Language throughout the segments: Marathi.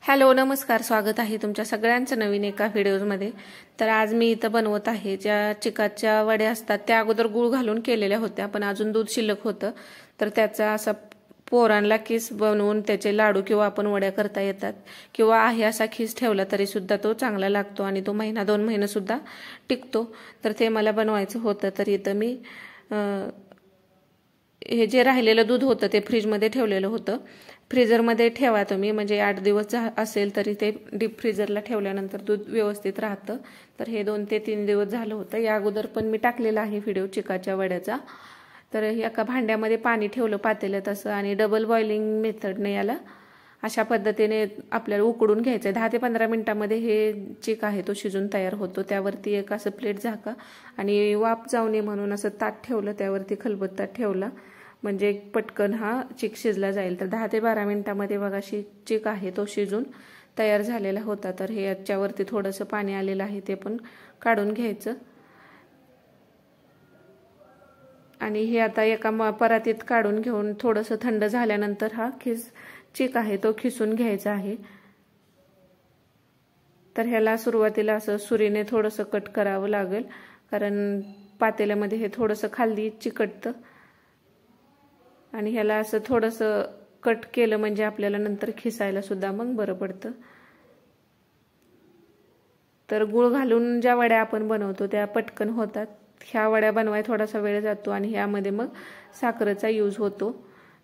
हॅलो नमस्कार, स्वागत आहे तुमच्या सगळ्यांचं नवीन एका व्हिडिओमध्ये। तर आज मी इथं बनवत आहे ज्या चिकाच्या वड्या असतात त्या अगोदर गूळ घालून केलेल्या होत्या, पण अजून दूध शिल्लक होतं तर त्याचा असा पोरांना किस बनवून त्याचे लाडू किंवा आपण वड्या करता येतात, किंवा आहे असा खीस ठेवला तरी सुद्धा तो चांगला लागतो आणि तो महिना 2 महिने सुद्धा टिकतो। तर ते मला बनवायचं होतं, तर इथं मी हे जे राहिलेलं दूध होतं ते फ्रीजमध्ये ठेवलेलं होतं। फ्रीजरमध्ये ठेवा तुम्ही, म्हणजे 8 दिवस असेल तरी ते डीप फ्रीजरला ठेवल्यानंतर दूध व्यवस्थित राहतं। तर हे 2 ते 3 दिवस झालं होतं। या अगोदर पण मी टाकलेला आहे व्हिडिओ चिकाच्या वड्याचा। तर एका भांड्यामध्ये पाणी ठेवलं पातेलं तसं, आणि डबल बॉइलिंग मेथडने याला अशा पद्धतीने आपल्याला उकडून घ्यायचं। 10 ते 15 मिनिटांमध्ये हे चिक आहे तो शिजून तयार होतो। त्यावरती एक असं प्लेट झाका आणि वाफ जाऊ नये म्हणून असं ताट ठेवलं, त्यावरती खलबत्ता ठेवला, म्हणजे पटकन हा चिक शिजला जाईल। तर 10 ते 12 मिनिटांमध्ये बघा चिक आहे तो शिजून तयार झालेला होता। तर हे याच्यावरती थोडंसं पाणी आलेलं आहे ते पण काढून घ्यायचं, आणि हे आता एका परातीत काढून घेऊन थोडंसं थंड झाल्यानंतर हा चिक आहे तो खिसून घ्यायचा आहे। तर ह्याला सुरुवातीला असं सुरीने थोडंसं कट करावं लागेल, कारण पातेल्यामध्ये हे थोडंसं खाली चिकटतं, आणि ह्याला असं थोडंसं कट केलं म्हणजे आपल्याला नंतर खिसायला सुद्धा मग बरं पडतं। तर गूळ घालून ज्या वड्या आपण बनवतो त्या पटकन होतात। ह्या वड्या बनवाय थोडासा वेळ जातो आणि ह्यामध्ये मग साखरेचा यूज होतो,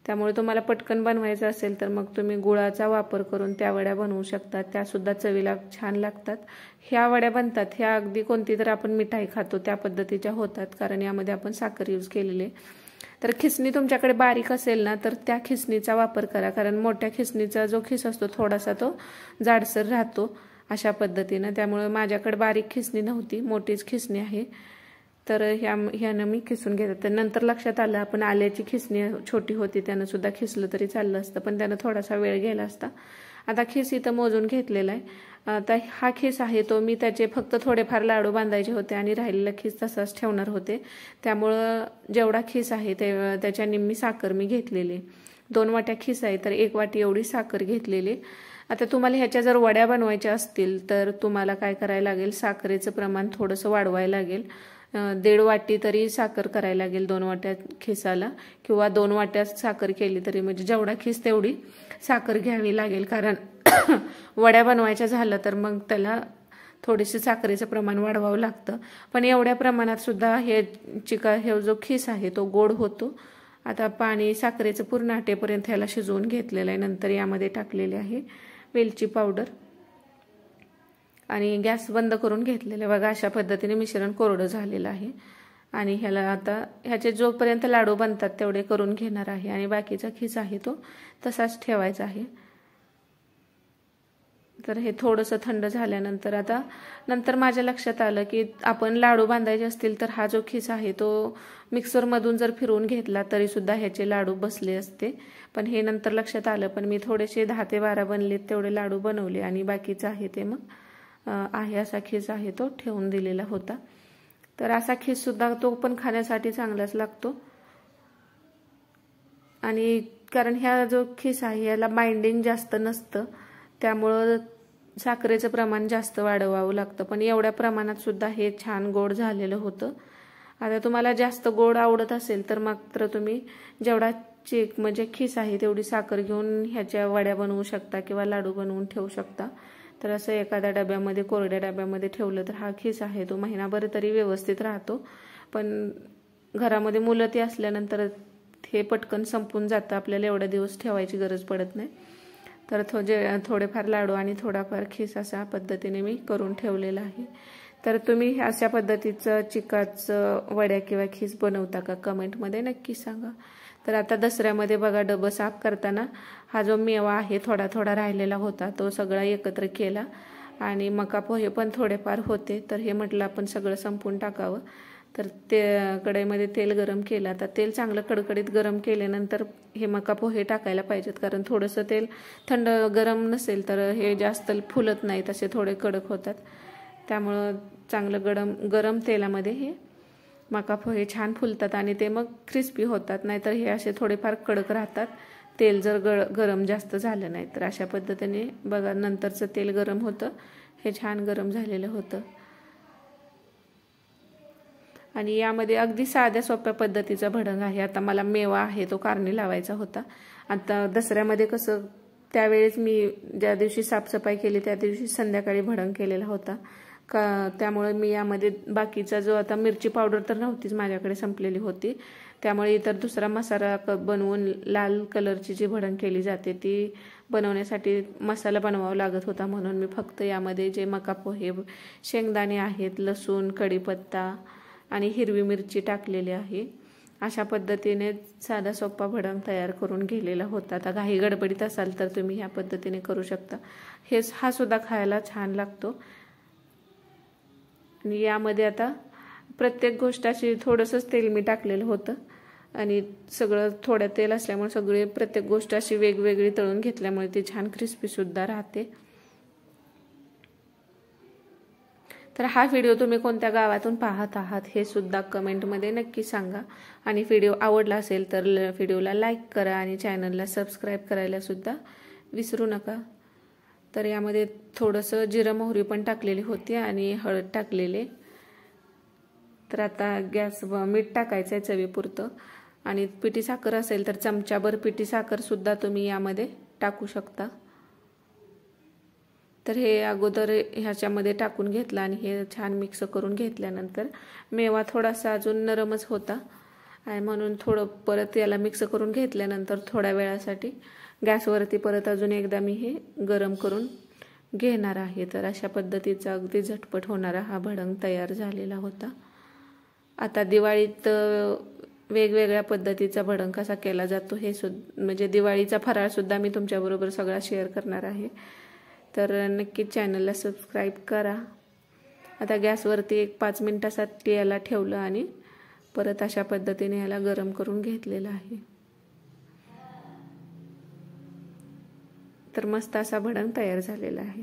त्यामुळे तुम्हाला पटकन बनवायचं असेल तर मग तुम्ही गुळाचा वापर करून त्या वड्या बनवू शकता, त्या सुद्धा चवीला छान लागतात। ह्या वड्या बनतात ह्या अगदी कोणती तर आपण मिठाई खातो त्या पद्धतीच्या होतात, कारण यामध्ये आपण साखर यूज केलेली। तर खिसणी तुमच्याकडे बारीक असेल ना तर त्या खिसणीचा वापर करा, कारण मोठ्या खिसणीचा जो खिस असतो थोडासा तो जाडसर राहतो अशा पद्धतीने। त्यामुळे माझ्याकडे बारीक खिसणी नव्हती, मोठीच खिसणी आहे, तर ह्यानं मी खिसून घेते। तर नंतर लक्षात आलं आपण आल्याची खिसणी छोटी होती त्यानं सुद्धा खिसलं तरी चाललं असतं, पण त्यानं थोडासा वेळ गेला असता। आता खिस इथं मोजून घेतलेला आहे। आता हा खिस आहे तो मी त्याचे फक्त थोडेफार लाडू बांधायचे होते आणि राहिलेला खिस तसाच ठेवणार होते, त्यामुळं जेवढा खिस आहे त्याच्या निम्मी साखर मी घेतलेली। 2 वाट्या खिस आहे तर 1 वाटी एवढी साखर घेतलेली। आता तुम्हाला ह्याच्या जर वड्या बनवायच्या असतील तर तुम्हाला काय करायला लागेल, साखरेचं प्रमाण थोडंसं वाढवायला लागेल। 1.5 वाटी तरी साखर करायला लागेल 2 वाट्या खिसाला, किंवा 2 वाट्या साखर केली तरी, म्हणजे जेवढा खिस तेवढी साखर घ्यावी लागेल, कारण वड्या बनवायच्या झालं तर मग त्याला थोडेसे साखरेचं प्रमाण वाढवावं लागतं। पण एवढ्या प्रमाणात सुद्धा हे जो खिस आहे तो गोड होतो। आता पाणी साखरेचं पूर्ण आटेपर्यंत ह्याला शिजवून घेतलेलं आहे। नंतर यामध्ये टाकलेले आहे वेलची पावडर आणि गॅस बंद करून घेतलेलं आहे। बघा अशा पद्धतीने मिश्रण कोरडं झालेलं आहे, आणि ह्याला आता ह्याचे जोपर्यंत लाडू बनतात तेवढे करून घेणार आहे, आणि बाकीचा खिस आहे तो तसाच ठेवायचा आहे। तर हे थोडंसं थंड झाल्यानंतर आता नंतर माझ्या लक्षात आलं की आपण लाडू बांधायचे असतील तर हा जो खिस आहे तो मिक्सरमधून जर फिरवून घेतला तरी सुद्धा ह्याचे लाडू बसले असते, पण हे नंतर लक्षात आलं। पण मी थोडेसे 10 ते 12 बनलेत तेवढे लाडू बनवले, आणि बाकीचं आहे ते मग आहे असा खिस आहे तो ठेवून दिलेला होता। तर असा खिस सुद्धा तो पण खाण्यासाठी चांगलाच लागतो, आणि कारण ह्या जो खिस आहे याला बाइंडिंग जास्त नसतं, त्यामुळं साखरेचं प्रमाण जास्त वाढवावं लागतं, पण एवढ्या प्रमाणात सुद्धा हे छान गोड झालेलं होतं। आता तुम्हाला जास्त गोड आवडत असेल तर मात्र तुम्ही जेवढा चिक म्हणजे खिस आहे तेवढी साखर घेऊन ह्याच्या वड्या बनवू शकता किंवा लाडू बनवून ठेवू शकता। तर असं एखाद्या डब्यामध्ये, कोरड्या डब्यामध्ये ठेवलं तर हा खिस आहे तो महिनाभर तरी व्यवस्थित राहतो। पण घरामध्ये मुलं ती असल्यानंतर हे पटकन संपून जातं, आपल्याला एवढ्या दिवस ठेवायची गरज पडत नाही। तर थोडेफार लाडू आणि थोडाफार खिस अशा पद्धतीने मी करून ठेवलेला आहे। तर तुम्ही अशा पद्धतीचं चिकाचं वड्या किंवा खिस बनवता का, कमेंटमध्ये नक्की सांगा। तर आता दसऱ्यामध्ये बघा डबं साफ करताना हा जो मेवा आहे थोडा थोडा राहिलेला होता तो सगळा एकत्र केला, आणि मका पोहे पण थोडेफार होते, तर हे म्हटलं आपण सगळं संपून टाकावं। तर ते कढईमध्ये तेल गरम केलं। आता तेल चांगलं कडकडीत गरम केल्यानंतर हे मका पोहे टाकायला पाहिजेत, कारण थोडंसं तेल थंड गरम नसेल तर हे जास्त फुलत नाहीत, असे थोडे कडक होतात। त्यामुळं चांगलं गरम तेलामध्ये हे मका पोहे छान फुलतात आणि ते मग क्रिस्पी होतात, नाहीतर हे असे थोडेफार कडक राहतात। तेल जर गरम जास्त झालं नाही तर. अशा पद्धतीने बघा नंतरचं तेल गरम होतं, हे छान गरम झालेलं होतं. आणि यामध्ये अगदी साध्या सोप्या पद्धतीचा भडंग आहे. आता मला मेवा आहे तो कारणी लावायचा होता. आता दसऱ्यामध्ये कसं त्यावेळेस मी ज्या दिवशी साफसफाई केली त्या दिवशी संध्याकाळी भडंग केलेला होता त्यामुळे मी यामध्ये बाकीचा जो आता मिरची पावडर तर नव्हतीच माझ्याकडे, संपलेली होती. त्यामुळे इतर दुसरा मसाला बनवून लाल कलरची जी भडंग केली जाते ती बनवण्यासाठी मसाला बनवावा लागत होता. म्हणून मी फक्त यामध्ये जे मका पोहे, शेंगदाणे आहेत, लसूण, कढीपत्ता आणि हिरवी मिरची टाकलेली आहे. अशा पद्धतीने साधा सोपा भडंग तयार करून घेतलेला होता. आता घाई गडबडीत असाल तर तुम्ही ह्या पद्धतीने करू शकता. हा सुद्धा खायला छान लागतो. आणि यामध्ये आता प्रत्येक गोष्टाची थोडंसंच तेल मी टाकलेलं होतं आणि सगळं थोड्या तेल असल्यामुळे सगळे प्रत्येक गोष्ट अशी वेगवेगळी तळून घेतल्यामुळे ती छान क्रिस्पी सुद्धा राहते. तर हा व्हिडिओ तुम्ही कोणत्या गावातून पाहत आहात हे सुद्धा कमेंटमध्ये नक्की सांगा. आणि व्हिडिओ आवडला असेल तर व्हिडिओला लाईक करा आणि चॅनलला सबस्क्राईब करायला सुद्धा विसरू नका. तर यामध्ये थोडंसं जिरं मोहरी पण टाकलेली होती आणि हळद टाकलेले. तर आता मीठ टाकायचं आहे चवीपुरतं. आणि पिठी साखर असेल तर चमचाभर पिठी साखर सुद्धा तुम्ही यामध्ये टाकू शकता. तर हे अगोदर ह्याच्यामध्ये टाकून घेतलं आणि हे छान मिक्स करून घेतल्यानंतर मेवा थोडासा अजून नरमच होता आणि म्हणून थोडं परत याला मिक्स करून घेतल्यानंतर थोड्या वेळासाठी गॅसवरती परत अजून एकदा मी हे गरम करून घेणार आहे. तर अशा पद्धतीचा अगदी झटपट होणारा हा भडंग तयार झालेला होता. आता दिवाळीत वेगवेगळ्या पद्धतीचा भडंग कसा केला जातो हे म्हणजे दिवाळीचा फराळ सुद्धा मी तुमच्याबरोबर सगळा शेअर करणार आहे. तर नक्कीच चॅनलला सबस्क्राईब करा. आता गॅसवरती एक 5 मिनिटासाठी याला ठेवलं आणि परत अशा पद्धतीने याला गरम करून घेतलेलं आहे. तर मस्त असा भडंग तयार झालेला आहे.